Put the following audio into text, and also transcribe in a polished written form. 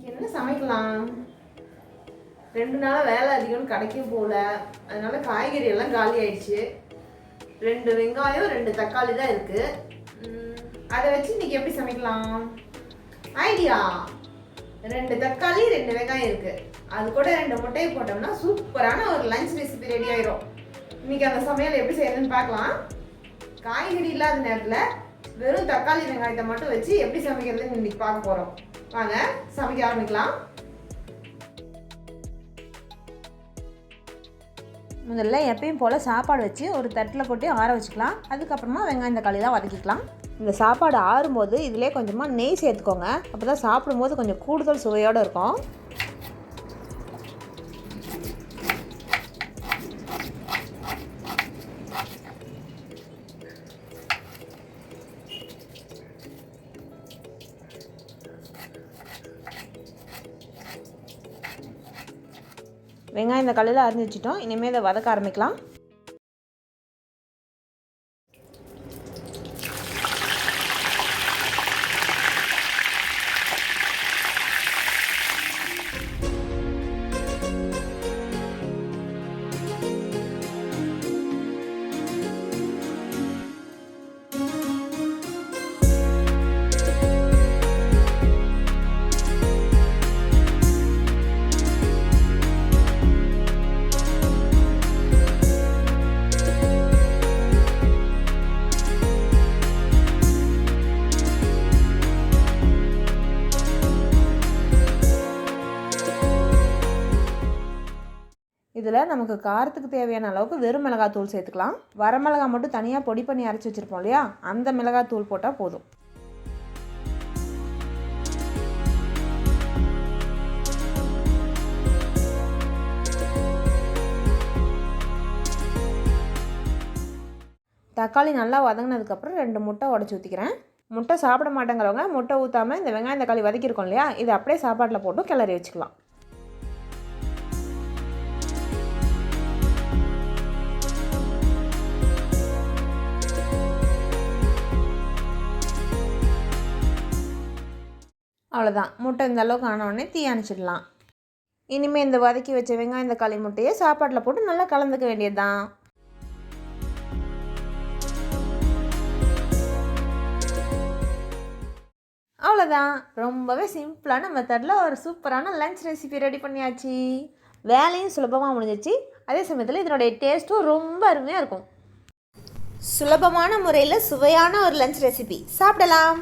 என்ன சமைக்கலாம்? 2 நாளாக வேலை அதிகம்னு கடைக்கும் போகல, அதனால காய்கறி எல்லாம் காலி ஆயிடுச்சு. 2 வெங்காயம் 2 தக்காளி தான் இருக்குது. அதை வச்சு இன்றைக்கி எப்படி சமைக்கலாம்? ஐடியா! 2 தக்காளி 2 வெங்காயம் இருக்குது, அது கூட 2 முட்டையை போட்டோம்னா சூப்பரான ஒரு லஞ்ச் ரெசிபி ரெடி ஆயிரும். இன்றைக்கி அந்த சமையல் எப்படி செய்யறதுன்னு பார்க்கலாம். காய்கறி இல்லாத நேரத்தில் வெறும் தக்காளி வெங்காயத்தை மட்டும் வச்சு எப்படி சமைக்கிறதுன்னு இன்றைக்கி பார்க்க போகிறோம். வாங்க சமைக்க ஆரம்பிக்கலாம். முதல்ல எப்பயும் போல் சாப்பாடு வச்சு ஒரு தட்டில் கொட்டி ஆற வச்சுக்கலாம். அதுக்கப்புறமா வெங்காயம் தக்காளிலாம் வதக்கிக்கலாம். இந்த சாப்பாடு ஆறும்போது இதிலே கொஞ்சமாக நெய் சேர்த்துக்கோங்க. அப்போ தான் சாப்பிடும்போது கொஞ்சம் கூடுதல் சுவையோடு இருக்கும். வெங்காயம் இந்த கல்லில் அரிஞ்சு வச்சுட்டோம். இனிமேல் இதை வதக்க ஆரம்பிக்கலாம். இதில் நமக்கு காரத்துக்கு தேவையான அளவுக்கு வெறும் மிளகாத்தூள் சேர்த்துக்கலாம். வரமிளகாய் மட்டும் தனியாக பொடி பண்ணி அரைச்சி வச்சுருப்போம் இல்லையா, அந்த மிளகாத்தூள் போட்டால் போதும். தக்காளி நல்லா வதங்கினதுக்கப்புறம் 2 முட்டை உடச்சி ஊற்றிக்கிறேன். முட்டை சாப்பிட மாட்டேங்கிறவங்க முட்டை ஊற்றாமல் இந்த வெங்காயம் தக்காளி வதக்கியிருக்கோம் இல்லையா, இதை அப்படியே சாப்பாட்டில் போட்டு கிளறி வச்சுக்கலாம். அவ்வளோதான், முட்டை இந்த அளவுக்கு ஆனவுடனே தீ அணைச்சிடலாம். இனிமேல் இந்த வதக்கி வச்ச வெங்காயம் தக்காளி முட்டையை சாப்பாட்டில் போட்டு நல்லா கலந்துக்க வேண்டியது தான். அவ்வளோதான், ரொம்பவே சிம்பிளான மெத்தடில் ஒரு சூப்பரான லஞ்ச் ரெசிபி ரெடி பண்ணியாச்சு. வேலையும் சுலபமாக முடிஞ்சிச்சு, அதே சமயத்தில் இதனுடைய டேஸ்ட்டும் ரொம்ப அருமையாக இருக்கும். சுலபமான முறையில் சுவையான ஒரு லஞ்ச் ரெசிபி சாப்பிடலாம்.